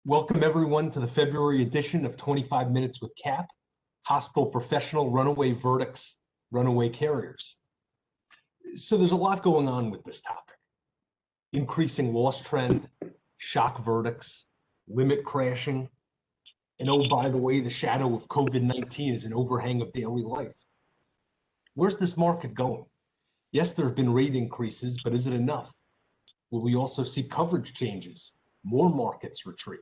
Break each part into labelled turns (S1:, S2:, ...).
S1: Welcome everyone to the February edition of 25 Minutes with Cap, Hospital Professional Runaway Verdicts, Runaway Carriers. So there's a lot going on with this topic. Increasing loss trend, shock verdicts, limit crashing, and oh, by the way, the shadow of COVID-19 is an overhang of daily life. Where's this market going? Yes, there have been rate increases, but is it enough? Will we also see coverage changes, more markets retreat?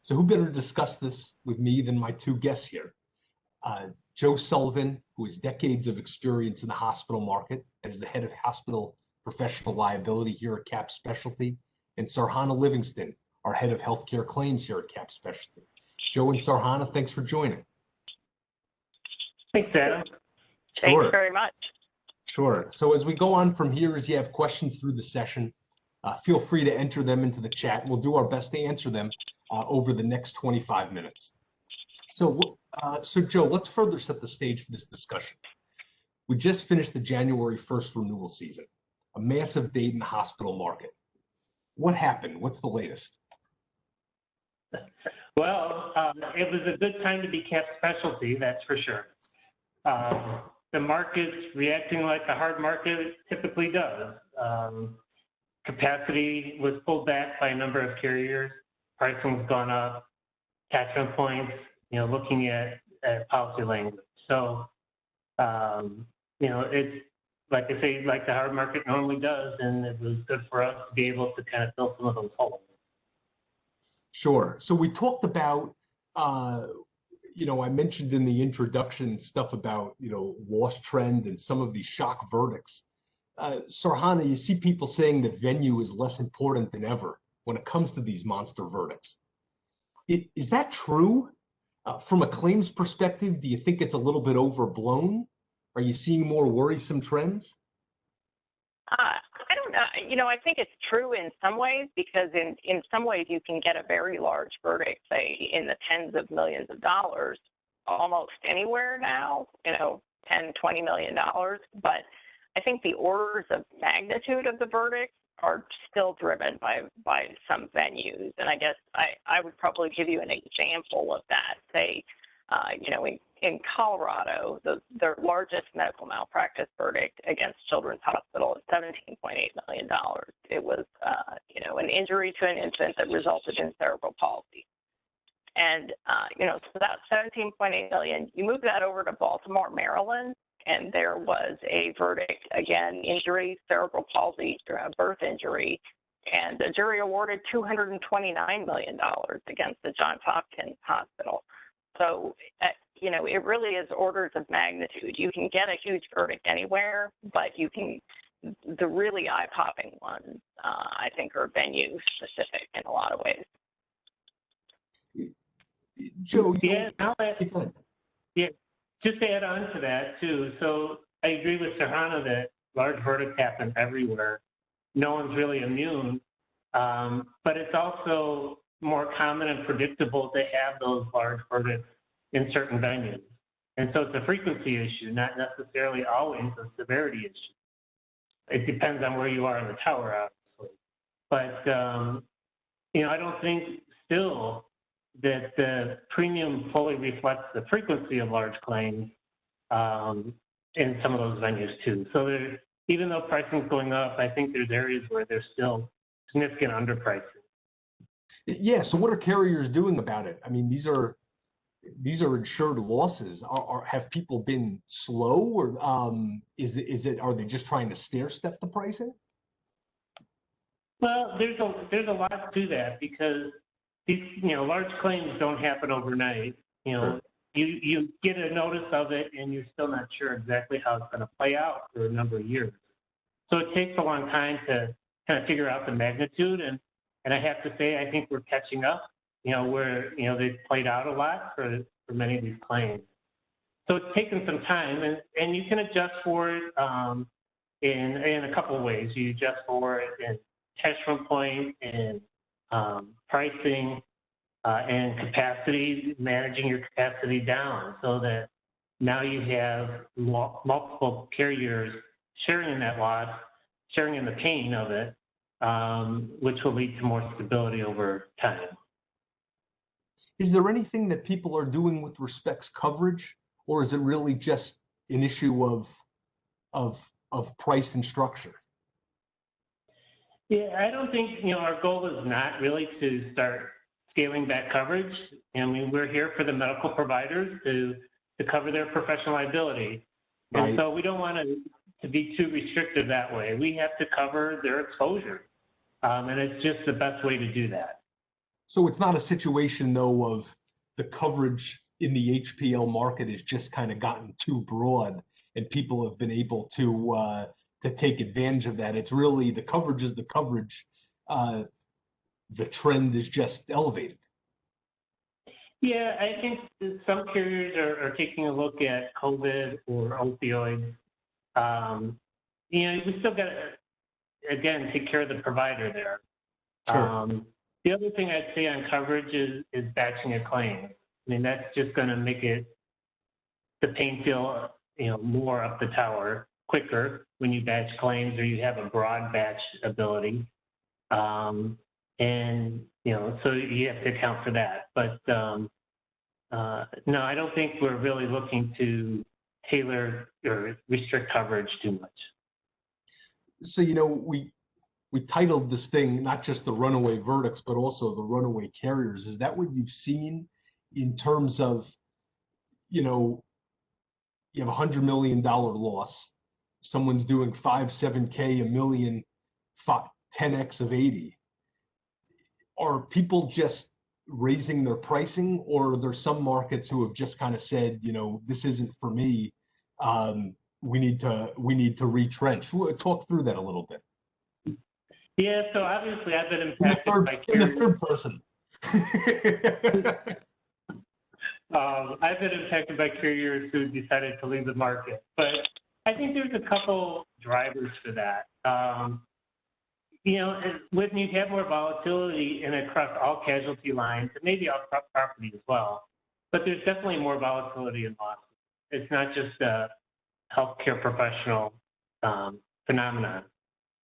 S1: So who better to discuss this with me than my two guests here? Joe Sullivan, who has decades of experience in the hospital market and is the head of hospital professional liability here at CapSpecialty, and Sarhana Livingston, our head of healthcare claims here at CapSpecialty. Joe and Sarhana, thanks for joining.
S2: Thanks, Adam.
S1: Sure.
S3: Thanks very much.
S1: Sure. So as we go on from here, as you have questions through the session, feel free to enter them into the chat, and we'll do our best to answer them over the next 25 minutes. So Joe, let's further set the stage for this discussion. We just finished the January 1st renewal season, a massive date in the hospital market. What happened? What's the latest?
S2: Well, it was a good time to be CapSpecialty, that's for sure. The market's reacting like the hard market typically does. Capacity was pulled back by a number of carriers. Pricing has gone up, attachment points, looking at policy language. So, it's like I say, like the hard market normally does, and it was good for us to be able to kind of fill some of those holes.
S1: Sure. So we talked about, I mentioned in the introduction stuff about, loss trend and some of these shock verdicts. Sarhana, you see people saying that venue is less important than ever when it comes to these monster verdicts. Is that true? From a claims perspective, do you think it's a little bit overblown? Are you seeing more worrisome trends?
S3: I don't know. I think it's true in some ways, because in some ways you can get a very large verdict, say in the tens of millions of dollars, almost anywhere now, $10, $20 million. But I think the orders of magnitude of the verdicts are still driven by some venues. And I guess I would probably give you an example of that. Say, in Colorado, their largest medical malpractice verdict against Children's Hospital is $17.8 million. It was, an injury to an infant that resulted in cerebral palsy. And, so that's $17.8 million. You move that over to Baltimore, Maryland, and there was a verdict, again, injury, cerebral palsy, birth injury, and the jury awarded $229 million against the Johns Hopkins Hospital. So, it really is orders of magnitude. You can get a huge verdict anywhere, but the really eye-popping ones, I think, are venue-specific in a lot of ways.
S1: Joe,
S2: just to add on to that, too. So I agree with Sarhana that large verdicts happen everywhere. No one's really immune, but it's also more common and predictable to have those large verdicts in certain venues. And so it's a frequency issue, not necessarily always a severity issue. It depends on where you are in the tower, obviously. But, I don't think still that the premium fully reflects the frequency of large claims in some of those venues too. So even though pricing is going up, I think there's areas where there's still significant underpricing.
S1: Yeah. So what are carriers doing about it? I mean, these are insured losses. Have people been slow, or are they just trying to stair step the pricing?
S2: Well, there's a lot to that, because these large claims don't happen overnight.
S1: Sure.
S2: You get a notice of it and you're still not sure exactly how it's going to play out for a number of years. So it takes a long time to kind of figure out the magnitude, and I have to say I think we're catching up. Where they've played out a lot for many of these claims. So it's taken some time, and you can adjust for it in a couple of ways. You adjust for it in attachment point, in pricing, and capacity, managing your capacity down, so that now you have multiple carriers sharing in that loss, sharing in the pain of it, which will lead to more stability over time.
S1: Is there anything that people are doing with respects coverage, or is it really just an issue of price and structure?
S2: Yeah, I don't think, our goal is not really to start scaling back coverage. I mean, we're here for the medical providers to cover their professional liability.
S1: Right.
S2: And so we don't want to be too restrictive that way. We have to cover their exposure. And it's just the best way to do that.
S1: So it's not a situation, though, of the coverage in the HPL market has just kind of gotten too broad and people have been able to take advantage of that. It's really the coverage is the coverage. The trend is just elevated.
S2: Yeah, I think some carriers are taking a look at COVID or opioids. We still got to, again, take care of the provider there.
S1: Sure.
S2: The other thing I'd say on coverage is batching a claim. I mean, that's just going to make the pain feel, more up the tower quicker when you batch claims or you have a broad batch ability. So you have to account for that. But no, I don't think we're really looking to tailor or restrict coverage too much.
S1: So, we titled this thing not just the runaway verdicts, but also the runaway carriers. Is that what you've seen in terms of, you have $100 million loss, someone's doing 5, 7K, $1 million, 10X of 80. Are people just raising their pricing, or are there some markets who have just kind of said, this isn't for me. We need to retrench. Talk through that a little bit.
S2: Yeah, so obviously I've been impacted by
S1: in the
S2: carriers.
S1: third person.
S2: I've been impacted by carriers who decided to leave the market, but I think there's a couple drivers for that. When you have more volatility and across all casualty lines, and maybe across property as well, but there's definitely more volatility in losses. It's not just a healthcare professional phenomenon.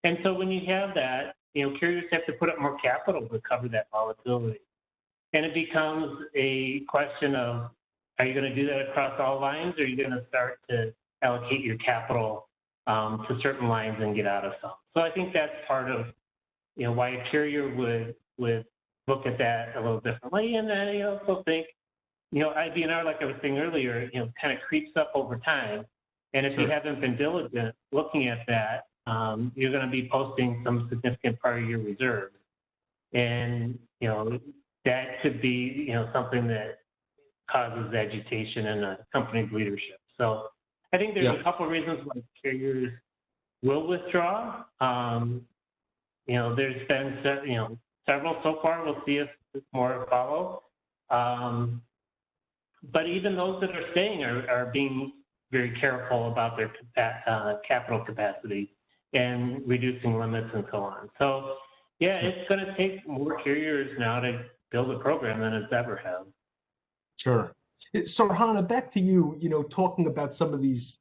S2: And so when you have that, carriers have to put up more capital to cover that volatility. And it becomes a question of, are you going to do that across all lines, or are you going to start to allocate your capital to certain lines and get out of some? So I think that's part of, why a carrier would look at that a little differently. And then I also think, IBNR, like I was saying earlier, kind of creeps up over time. And if you haven't been diligent looking at that, you're going to be posting some significant prior year reserves. And, that could be, something that causes agitation in a company's leadership. So I think there's a couple of reasons why carriers will withdraw. There's been, several so far. We'll see if more follow. But even those that are staying are being very careful about their capital capacity and reducing limits and so on. So, it's going to take more carriers now to build a program than it's ever have.
S1: Sure. Sarhana, back to you, talking about some of these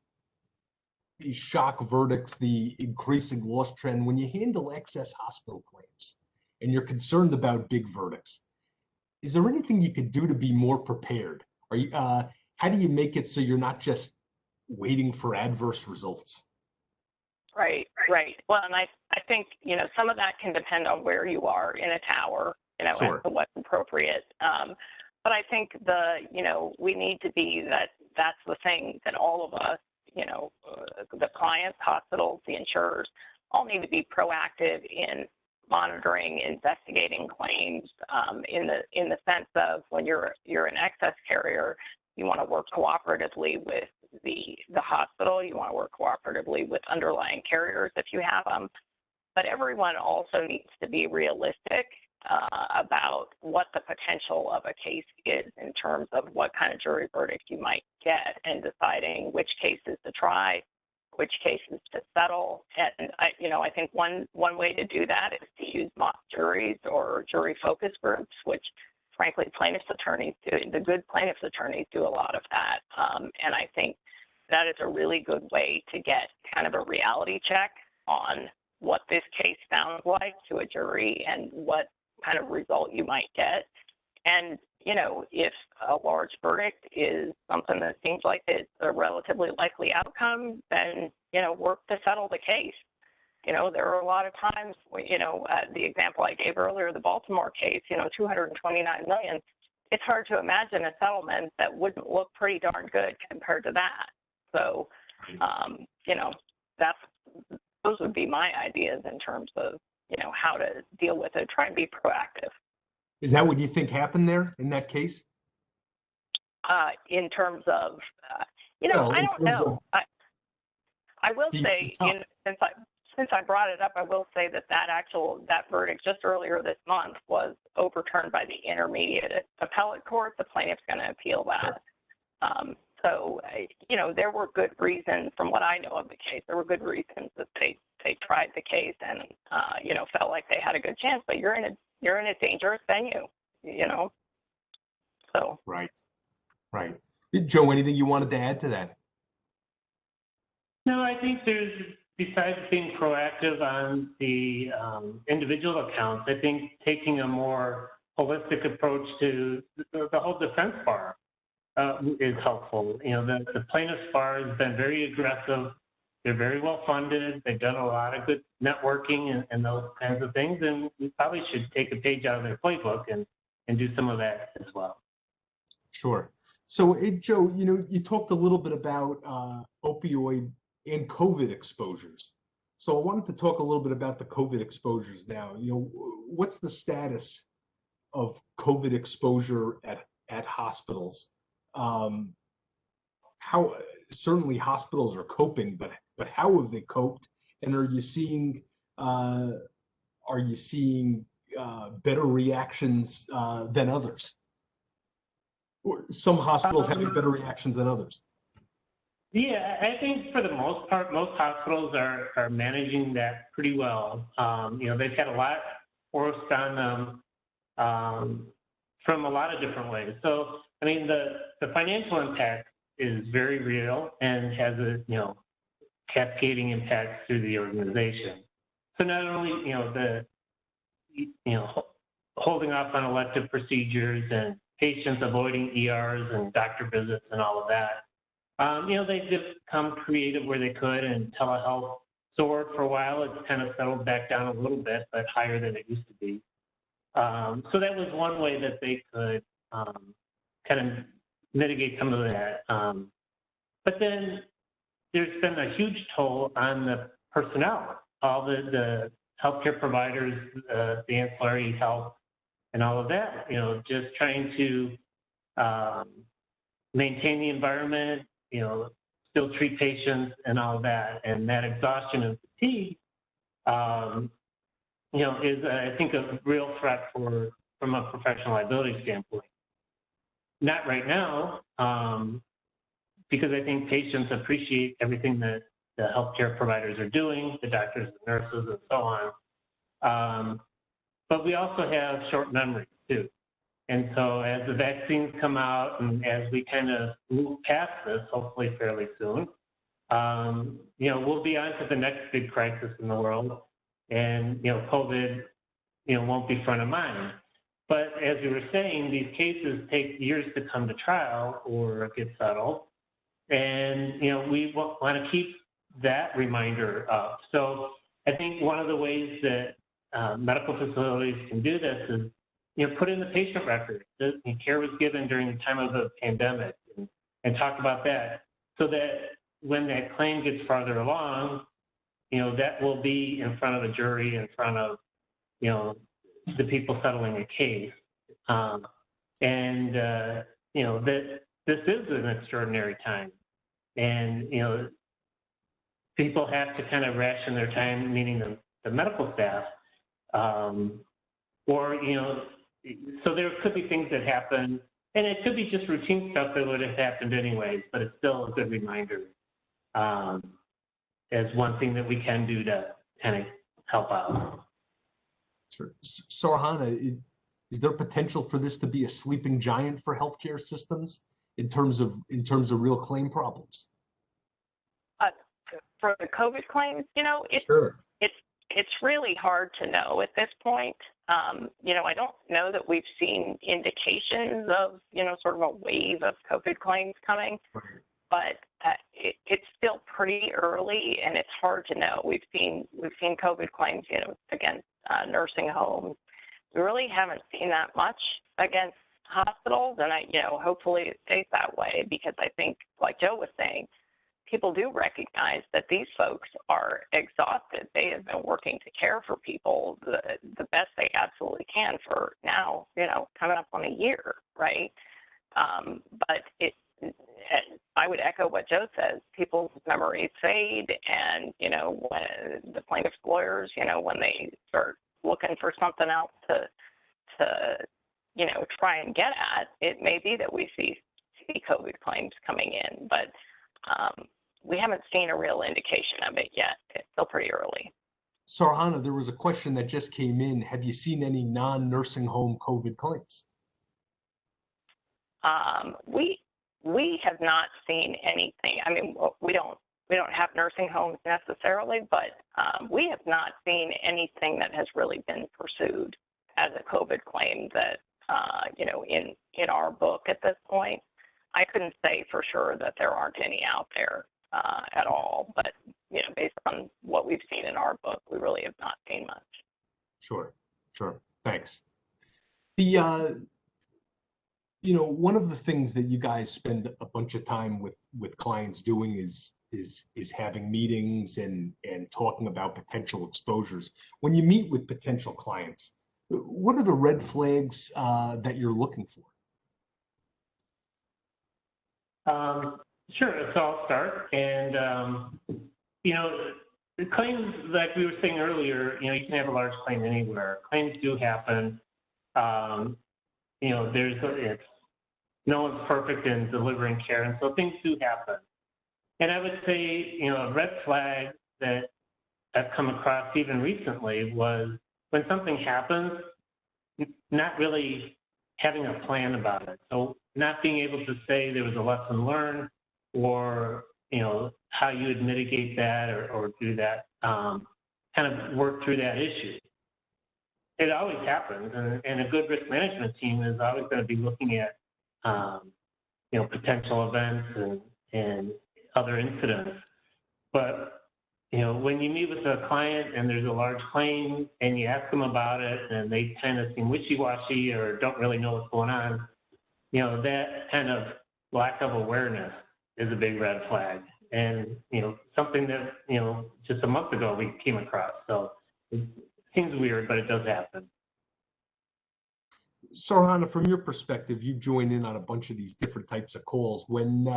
S1: shock verdicts, the increasing loss trend. When you handle excess hospital claims and you're concerned about big verdicts, is there anything you could do to be more prepared? Are you, how do you make it so you're not just waiting for adverse results?
S3: Right. Well, and I think, some of that can depend on where you are in a tower, as to what's appropriate. But I think we need to be that's the thing that all of us, the clients, hospitals, the insurers, all need to be proactive in monitoring, investigating claims, in the sense of when you're an excess carrier, you want to work cooperatively with the hospital. You want to work cooperatively with underlying carriers if you have them. But everyone also needs to be realistic about what the potential of a case is in terms of what kind of jury verdict you might get, and deciding which cases to try, which cases to settle. And I think one way to do that is to use mock juries or jury focus groups, which frankly plaintiffs' attorneys do. The good plaintiffs' attorneys do a lot of that. And I think that is a really good way to get kind of a reality check on what this case sounds like to a jury and what kind of result you might get. And, if a large verdict is something that seems like it's a relatively likely outcome, then, work to settle the case. There are a lot of times, the example I gave earlier, the Baltimore case, $229 million, it's hard to imagine a settlement that wouldn't look pretty darn good compared to that. So, those would be my ideas in terms of, how to deal with it, try and be proactive.
S1: Is that what you think happened there in that case?
S3: In terms of, I don't know. I will say, since I brought it up, I will say that verdict just earlier this month was overturned by the Intermediate Appellate Court. The plaintiff's going to appeal that. Sure. So, there were good reasons, from what I know of the case, there were good reasons that they tried the case and, felt like they had a good chance. But you're in a dangerous venue, So.
S1: Right. Joe, anything you wanted to add to that?
S2: No, I think besides being proactive on the individual accounts, I think taking a more holistic approach to the whole defense bar is helpful. The plaintiff's bar has been very aggressive. They're very well funded. They've done a lot of good networking and those kinds of things. And we probably should take a page out of their playbook and do some of that as well.
S1: Sure. So, Joe, you talked a little bit about opioid and COVID exposures. So I wanted to talk a little bit about the COVID exposures now. What's the status of COVID exposure at hospitals? How certainly hospitals are coping, but how have they coped? And are you seeing better reactions than others? Some hospitals having better reactions than others.
S2: Yeah, I think for the most part, most hospitals are managing that pretty well. They've had a lot forced on them from a lot of different ways. So, the financial impact is very real and has a, cascading impact through the organization. So not only, holding off on elective procedures and patients avoiding ERs and doctor visits and all of that. They've just come creative where they could, and telehealth soared for a while. It's kind of settled back down a little bit, but higher than it used to be. So that was one way that they could kind of mitigate some of that. But then there's been a huge toll on the personnel, all the healthcare providers, the ancillary health, and all of that. Just trying to maintain the environment, still treat patients and all of that. And that exhaustion and fatigue, is, I think, a real threat from a professional liability standpoint. Not right now, because I think patients appreciate everything that the healthcare providers are doing, the doctors and nurses and so on. But we also have short memories too. And so as the vaccines come out and as we kind of move past this, hopefully fairly soon, we'll be on to the next big crisis in the world. And, COVID, won't be front of mind. But as we were saying, these cases take years to come to trial or get settled. And, we want to keep that reminder up. So I think one of the ways that medical facilities can do this is, put in the patient record. The care was given during the time of the pandemic and talk about that so that when that claim gets farther along, that will be in front of a jury, in front of, the people settling a case. That this is an extraordinary time. And, people have to kind of ration their time, meaning the medical staff, so there could be things that happen, and it could be just routine stuff that would have happened anyways, but it's still a good reminder as one thing that we can do to kind of help out.
S1: Sure. Sarhana, is there potential for this to be a sleeping giant for healthcare systems in terms of real claim problems?
S3: For the COVID claims,
S1: Sure.
S3: it's really hard to know at this point. I don't know that we've seen indications of, sort of a wave of COVID claims coming, but it's still pretty early, and it's hard to know. We've seen COVID claims, against nursing homes. We really haven't seen that much against hospitals, and hopefully it stays that way, because I think, like Joe was saying, people do recognize that these folks are exhausted. They have been working to care for people the best they absolutely can for now, coming up on a year, right? But I would echo what Joe says. People's memories fade, and, when the plaintiff's lawyers, when they start looking for something else to try and get at, it may be that we see COVID claims coming in, but we haven't seen a real indication of it yet. It's still pretty early.
S1: Sarhana, there was a question that just came in. Have you seen any non-nursing home COVID claims?
S3: We have not seen anything. I mean, we don't have nursing homes necessarily, but we have not seen anything that has really been pursued as a COVID claim that in our book at this point. I couldn't say for sure that there aren't any out there at all, but based on what we've seen in our book, we really have not seen much.
S1: Sure. Thanks. The one of the things that you guys spend a bunch of time with clients doing is having meetings and talking about potential exposures. When you meet with potential clients, what are the red flags that you're looking for?
S2: Sure, so I'll start. And, the claims, like we were saying earlier, you can have a large claim anywhere. Claims do happen. No one's perfect in delivering care, and so things do happen. And I would say, a red flag that I've come across even recently was when something happens, not really having a plan about it. So not being able to say there was a lesson learned, or how you would mitigate that or do that, kind of work through that issue. It always happens, and a good risk management team is always going to be looking at potential events and other incidents. But when you meet with a client and there's a large claim and you ask them about it and they kind of seem wishy-washy or don't really know what's going on, that kind of lack of awareness is a big red flag. And, something that, just a month ago we came across. So it seems weird, but it does happen.
S1: Sarhana, from your perspective, you join in on a bunch of these different types of calls. When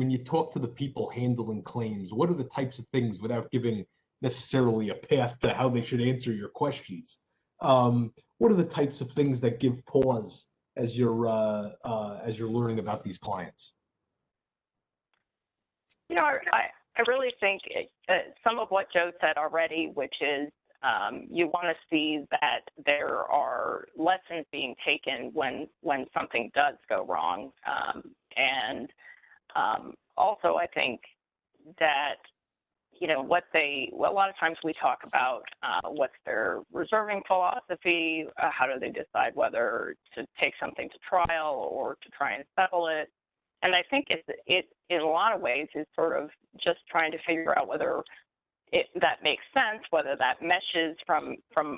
S1: you talk to the people handling claims, what are the types of things, without giving necessarily a path to how they should answer your questions, what are the types of things that give pause as you're learning about these clients?
S3: I really think some of what Joe said already, which is you want to see that there are lessons being taken when something does go wrong. Also, I think that, a lot of times we talk about what's their reserving philosophy, how do they decide whether to take something to trial or to try and settle it. And I think it in a lot of ways is sort of just trying to figure out whether that makes sense, whether that meshes from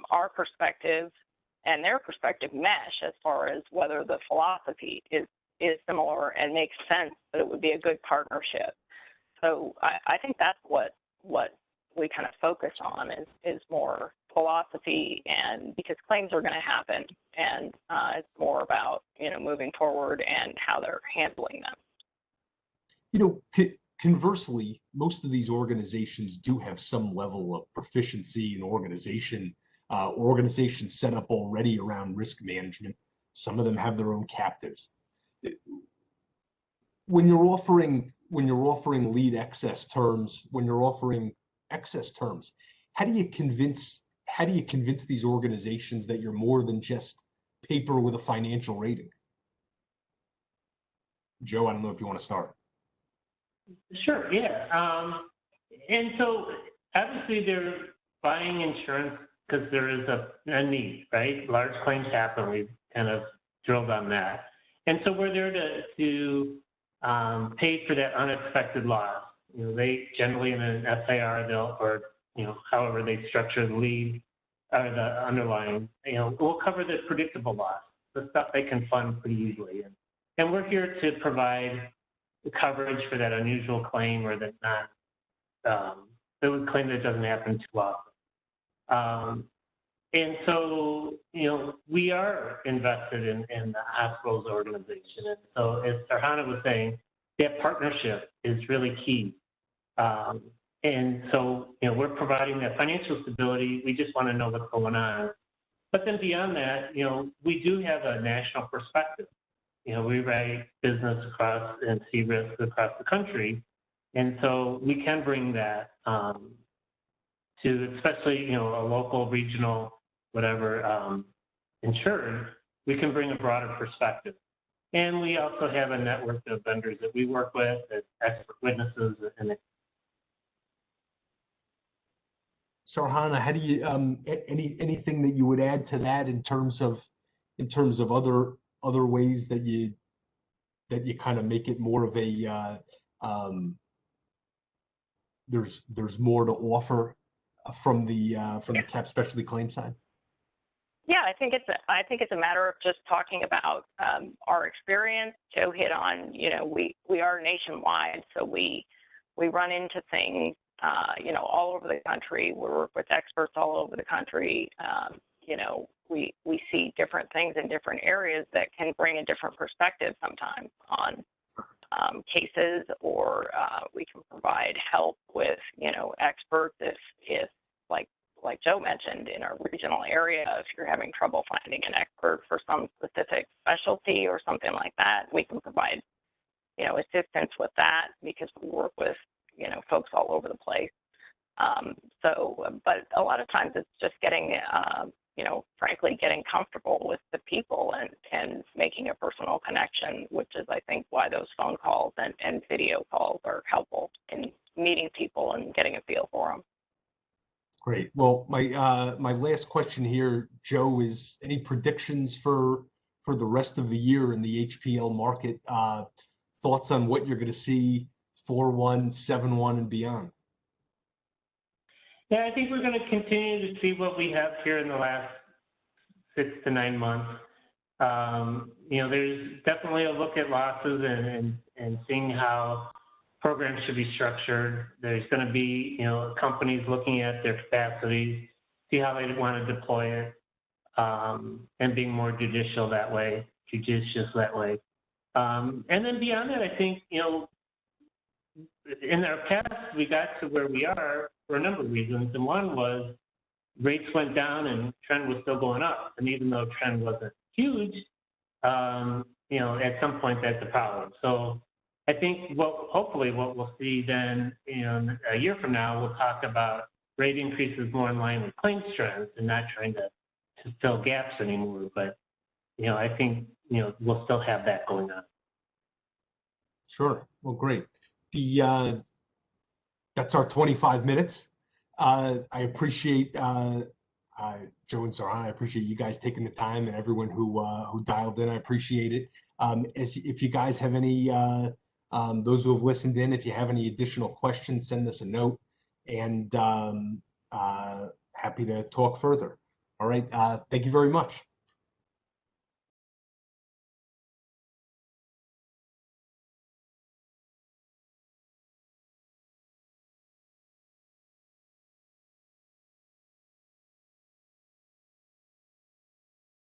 S3: our perspective and their perspective mesh, as far as whether the philosophy is similar and makes sense, that it would be a good partnership. So I think that's what we kind of focus on is more philosophy, and because claims are going to happen, and it's more about moving forward and how they're handling them.
S1: Conversely, most of these organizations do have some level of proficiency in organizations set up already around risk management. Some of them have their own captives. When you're offering lead excess terms, when you're offering excess terms, how do you convince these organizations that you're more than just paper with a financial rating? Joe, I don't know if you want to start.
S2: Sure, yeah. And so obviously they're buying insurance because there is a need, right? Large claims happen. We've kind of drilled on that. And so we're there to pay for that unexpected loss. You know, they generally in an SIR, or, you know, however they structure the lead or the underlying, you know, we'll cover the predictable loss, the stuff they can fund pretty easily. And we're here to provide the coverage for that unusual claim or that the claim that doesn't happen too often. And so, you know, we are invested in the hospital's organization. And so, as Sarhana was saying, that partnership is really key. And so, you know, we're providing that financial stability. We just want to know what's going on. But then beyond that, you know, we do have a national perspective. You know, we write business across and see risk across the country. And so we can bring that to, especially, you know, a local, regional, whatever insured, we can bring a broader perspective. And we also have a network of vendors that we work with as expert witnesses. And
S1: Sarhana, how do you anything that you would add to that in terms of other ways that you kind of make it more of a there's more to offer from the CapSpecialty claim side?
S3: Yeah, I think it's a matter of just talking about our experience. Joe hit on, you know, we are nationwide, so we run into things, you know, all over the country. We work with experts all over the country. You know, we see different things in different areas that can bring a different perspective sometimes on cases, or we can provide help with, you know, experts if like Joe mentioned, in our regional area, if you're having trouble finding an expert for some specific specialty or something like that, we can provide, you know, assistance with that because we work with, you know, folks all over the place. But a lot of times it's just getting, you know, frankly, getting comfortable with the people and making a personal connection, which is, I think, why those phone calls and video calls are helpful in meeting people and getting a feel for them.
S1: Great. Well, my last question here, Joe, is any predictions for the rest of the year in the HPL market? Thoughts on what you're going to see 4/1, 7/1, and beyond?
S2: Yeah, I think we're going to continue to see what we have here in the last 6 to 9 months. You know, there's definitely a look at losses and seeing how programs should be structured. There's going to be, you know, companies looking at their capacities, see how they want to deploy it, and being more judicious that way. And then beyond that, I think, you know, in our past, we got to where we are for a number of reasons. And one was rates went down and trend was still going up. And even though trend wasn't huge, you know, at some point that's a problem. So I think hopefully what we'll see then, you know, a year from now, we'll talk about rate increases more in line with claims trends and not trying to fill gaps anymore. But, you know, I think, you know, we'll still have that going on.
S1: Sure. Well, great. That's our 25 minutes. I appreciate Joe and Sarhana. I appreciate you guys taking the time, and everyone who dialed in. I appreciate it. If you guys have any, those who have listened in, if you have any additional questions, send us a note, and happy to talk further. All right. Thank you very much.